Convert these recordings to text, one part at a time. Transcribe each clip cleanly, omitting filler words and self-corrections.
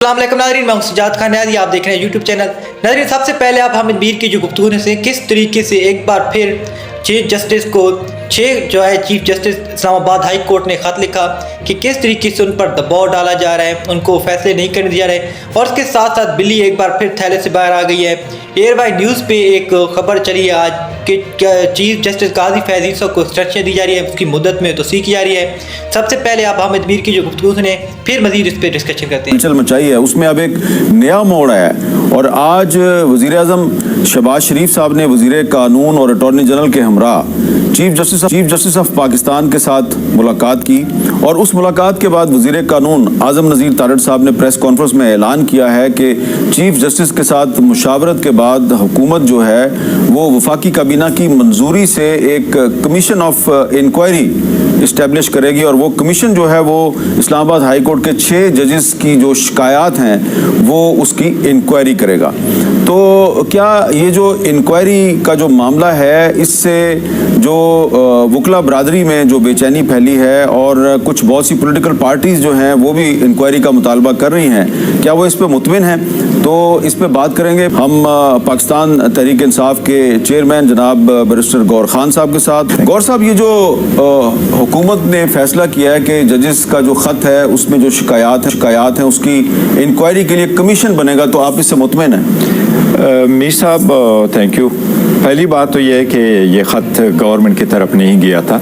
अस्सलाम नाज़रीन, मैं सजाद खान नियाज़ी, आप देख रहे हैं यूट्यूब चैनल। नाज़रीन, सबसे पहले आप हामिद मीर की जो गुफ्तगू से किस तरीके से एक बार फिर चीफ जस्टिस को chief justice Islamabad high court ने ख़त लिखा कि किस तरीके से उन पर दबाव डाला जा रहा है, उनको फैसले नहीं करने दिया रहे। और उसके साथ साथ बिल्ली एक बार फिर थैले से बाहर आ गई है। एयर बाई न्यूज़ पे एक खबर चली है आज कि चीफ जस्टिस काजी फैज़ ईसा को इंस्ट्रक्शन दी जा रही है, उसकी मुद्दत में तोसीक की जा रही है। सबसे पहले आप हामिद मीर की जो गुफ्तगू सुने, फिर मज़ीद इस पर डिस्कशन करते हैं। हलचल मचाई है, उसमें अब एक नया मोड़ है। और आज वज़ीर आज़म शहबाज शरीफ साहब ने वज़ीर कानून और अटॉर्नी जनरल के हमरा चीफ जस्टिस ऑफ पाकिस्तान के साथ मुलाकात की। और उस मुलाकात के बाद वज़ीर कानून आज़म नज़ीर तारड़ साहब ने प्रेस कॉन्फ्रेंस में ऐलान किया है कि चीफ जस्टिस के साथ मुशावरत के बाद हुकूमत जो है वो वफाकी काबीना की मंजूरी से एक कमीशन ऑफ इंक्वायरी इस्टेब्लिश करेगी। और वो कमीशन जो है वो इस्लामाबाद हाई कोर्ट के 6 जजेस की जो शिकायत हैं वो उसकी इंक्वायरी करेगा। तो क्या ये जो इंक्वायरी का जो मामला है, इससे जो वकला बरादरी में जो बेचैनी फैली है और कुछ बहुत सी पॉलिटिकल पार्टीज़ जो हैं वो भी इंक्वायरी का मुतालबा कर रही हैं, क्या वो इस पर मुतमिन हैं? तो इस पर बात करेंगे हम पाकिस्तान तहरीक इंसाफ के चेयरमैन जनाब बैरिस्टर गौर खान साहब के साथ। गौर साहब, ये जो हुकूमत ने फैसला किया है कि जजेस का जो ख़त है उसमें जो शिकायत हैं उसकी इंक्वायरी के लिए कमीशन बनेगा, तो आप इससे मुतमिन हैं? मीर साहब, थैंक यू। पहली बात तो ये है कि ये ख़त गवर्नमेंट की तरफ नहीं गया था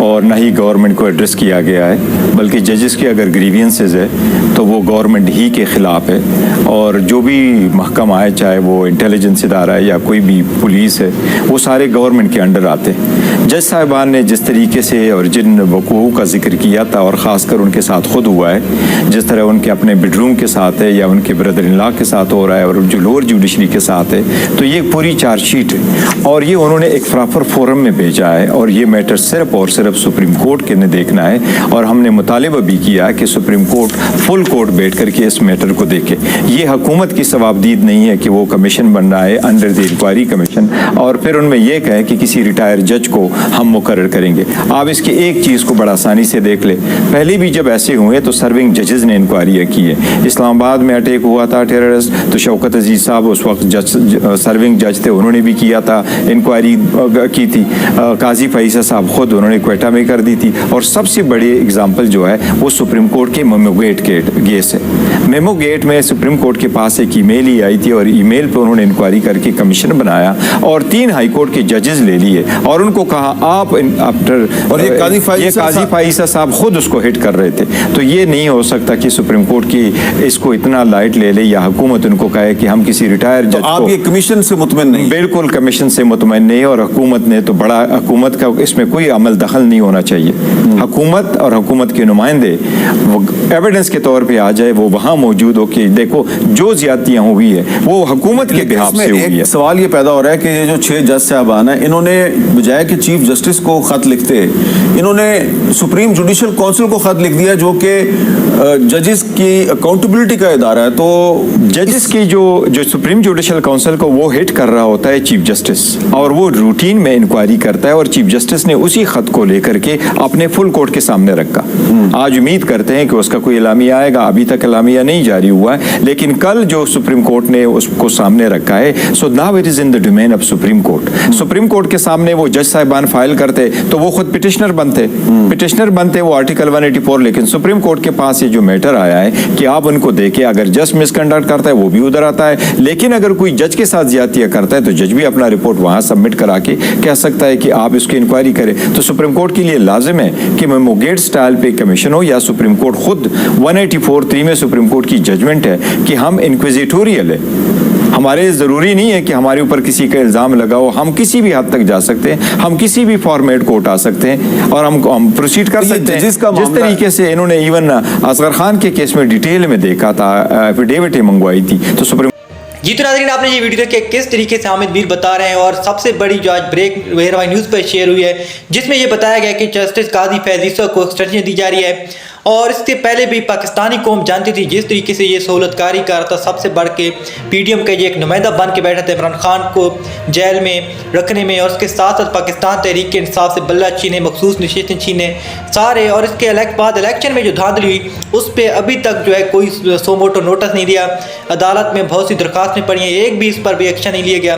और ना ही गवर्नमेंट को एड्रेस किया गया है, बल्कि जजेस की अगर ग्रीवियंसेस है तो वो गवर्नमेंट ही के ख़िलाफ़ है। और जो भी महकमा है, चाहे वो इंटेलिजेंस इदारा है या कोई भी पुलिस है, वो सारे गवर्नमेंट के अंडर आते हैं। जज साहिबान ने जिस तरीके से और जिन वक़ूअ का जिक्र किया था और ख़ासकर उनके साथ ख़ुद हुआ है, जिस तरह उनके अपने बेडरूम के साथ है या उनके ब्रदर इन लॉ के साथ हो रहा है और जो लोअर जुडिशरी के साथ है, तो ये पूरी चार्जशीट है और ये उन्होंने एक प्रॉपर फोरम में भेजा है। और ये मैटर सिर्फ और सिर्फ सुप्रीम कोर्ट के ने देखना है। और हमने मुतालिबा भी किया है कि सुप्रीम कोर्ट फुल कोर्ट बैठ करके इस मैटर को देखे। ये हुकूमत की सवाबदीद नहीं है कि वो कमीशन बन रहा है अंडर द इंक्वायरी कमीशन और फिर उनमें यह कहे कि किसी रिटायर जज को हम मुकर्रर करेंगे। आप इसकी एक चीज़ को बड़ा आसानी से देख ले, पहले भी जब ऐसे हुए तो सर्विंग जजेस ने इंक्वायरी की है। इस्लामाबाद में अटैक हुआ था टेररिस्ट, तो शौकत अजीज़ साहब उस वक्त सर्विंग जज थे, उन्होंने भी किया था, इंक्वायरी की थी। काजी फैज़ा साहब खुद उन्होंने क्वेटा में कर दी थी। और सबसे बड़ी एग्जांपल जो है वो सुप्रीम कोर्ट के मेमो गेट केस है। मेमो गेट में सुप्रीम कोर्ट के पास एक ईमेल ही आई थी और ईमेल पे उन्होंने इंक्वायरी करके कमीशन बनाया और 3 हाई कोर्ट के जजेस ले लिए और उनको कहा आप आफ्टर, और ये काजी फैज़ा साहब खुद उसको हिट कर रहे थे। तो ये नहीं हो सकता कि सुप्रीम कोर्ट की इसको इतना लाइट ले ले या हुकूमत उनको कहे कि हम किसी रिटायर जज आप ये कमीशन से मुतमिन नहीं? बिल्कुल कमीशन से मुतमईन नहीं। और हुकूमत ने तो बड़ा, हुकूमत का इसमें कोई अमल दखल नहीं होना चाहिए। हुकूमत और हुकूमत के नुमाइंदे एविडेंस के तौर पे आ जाए, वो वहाँ मौजूद हो कि देखो जो ज्यादतियाँ हुई है वो हुकूमत के बिहाफ से हुई है। सवाल ये पैदा हो रहा है कि ये जो 6 जज साहबान हैं, इन्होंने बजाय कि चीफ जस्टिस को ख़त लिखते, इन्होंने सुप्रीम जुडिशल काउंसिल को ख़त लिख दिया जो कि जजेस की अकाउंटेबिलिटी का इदारा है। तो जजेस की जो सुप्रीम जुडिशल काउंसिल को वो हिट कर रहा होता है चीफ जस्टिस और वो रूटीन में इंक्वायरी करता है और चीफ जस्टिस ने उसी खत को लेकर के अपने फुल कोर्ट के सामने रखा। आज उम्मीद करते हैं कि उसका कोई एलामिया आएगा, अभी तक एलामिया नहीं जारी हुआ है, लेकिन कल जो सुप्रीम कोर्ट ने उसको सामने रखा है, so now it is in the domain of supreme court. Supreme court के सामने वो जज साहिबान फाइल करते तो वो खुद पिटिशनर बनते वो आर्टिकल 184। लेकिन सुप्रीम कोर्ट के पास ये जो मैटर आया है कि आप उनको देखे, अगर जज मिसकंडक्ट करता है वो भी उधर आता है, लेकिन अगर कोई जज के साथ ज्यादतियां करता है तो जज भी अपना रिपोर्ट वहां सबमिट करा के कह सकता है कि आप इसकी इंक्वायरी करें। तो सुप्रीम कोर्ट के लिए लाजिम है कि मेमो गेट स्टाइल पे कमीशन हो या सुप्रीम कोर्ट खुद 184(3) में सुप्रीम कोर्ट की जजमेंट है कि हम इंक्विजिटोरियल है, हमारे ज़रूरी नहीं है कि हमारे ऊपर किसी का इल्ज़ाम लगाओ, हम किसी भी हद तक जा सकते हैं, हम किसी भी फॉर्मेट को उठा सकते हैं और हम प्रोसीड कर सकते हैं। जिस तरीके से इन्होंने इवन असगर खान के केस में डिटेल में देखा था, एफिडेविट मंगवाई थी, तो सुप्रीम जी। तो नाज़रीन, आपने ये वीडियो देखे किस तरीके से हामिद मीर बता रहे हैं और सबसे बड़ी जो आज ब्रेक एयर बाई न्यूज़ पर शेयर हुई है जिसमें ये बताया गया कि जस्टिस काजी फैज़ ईसा को इंस्ट्रक्शन दी जा रही है اور اس کے پہلے بھی پاکستانی قوم جانتی تھی جس طریقے سے یہ سہولت کاری کر رہا تھا، سب سے بڑھ کے پی ڈی ایم کا یہ ایک نمائندہ بن کے بیٹھا تھا عمران خان کو جیل میں رکھنے میں، اور اس کے ساتھ ساتھ پاکستان تحریک انصاف سے بلہ چھینے، مخصوص نشستیں چھینے سارے، اور اس کے بعد الیکشن میں جو دھاندلی ہوئی اس پہ ابھی تک جو ہے کوئی سو موٹو نوٹس نہیں دیا، عدالت میں بہت سی درخواستیں پڑی ہیں، ایک بھی اس پر بھی ایکشن نہیں لیا گیا،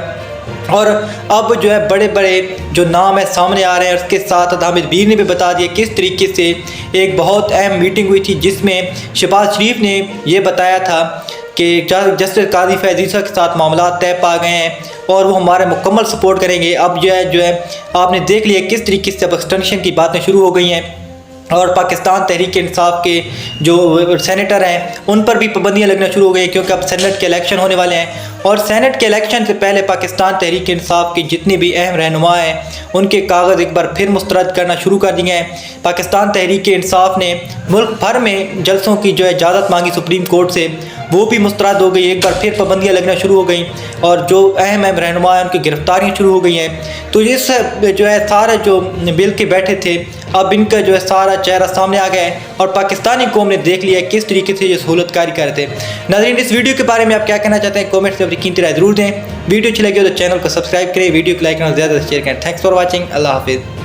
اور اب جو ہے بڑے بڑے جو نام ہے سامنے آ رہے ہیں۔ اس کے ساتھ حامد میر نے بھی بتا دیا کس طریقے سے ایک بہت اہم میٹنگ ہوئی تھی جس میں شہباز شریف نے یہ بتایا تھا کہ جسٹس قاضی فیاض عیسیٰ کے ساتھ معاملات طے پا گئے ہیں اور وہ ہمارے مکمل سپورٹ کریں گے۔ اب جو ہے آپ نے دیکھ لیا کس طریقے سے اب ایکسٹینشن کی باتیں شروع ہو گئی ہیں، اور پاکستان تحریک انصاف کے جو سینیٹر ہیں ان پر بھی پابندیاں لگنا شروع ہو گئی ہیں، کیونکہ اب سینٹ کے الیکشن ہونے والے ہیں، اور سینٹ کے الیکشن سے پہلے پاکستان تحریک انصاف کے جتنے بھی اہم رہنما ہیں ان کے کاغذ ایک بار پھر مسترد کرنا شروع کر دیے ہیں۔ پاکستان تحریک انصاف نے ملک بھر میں جلسوں کی جو ہے اجازت مانگی سپریم کورٹ سے، وہ بھی مسترد ہو گئی، ایک بار پھر پابندیاں لگنا شروع ہو گئیں، اور جو اہم رہنما ہیں ان کی گرفتاریاں شروع ہو گئی ہیں۔ تو اس جو ہے سارے جو بل کے بیٹھے تھے اب ان کا جو ہے سارا چہرہ سامنے آ گیا ہے، اور پاکستانی قوم نے دیکھ لیا ہے کس طریقے سے یہ سہولت کاری کر رہے تھے۔ ناظرین اس ویڈیو کے بارے میں آپ کیا کہنا چاہتے ہیں کامنٹ سے اپنی قیمتی رائے ضرور دیں، ویڈیو اچھی لگی ہو تو چینل کو سبسکرائب کریں، ویڈیو کو لائک کرنا زیادہ سے شیئر کریں۔ تھینکس فار واچنگ، اللہ حافظ۔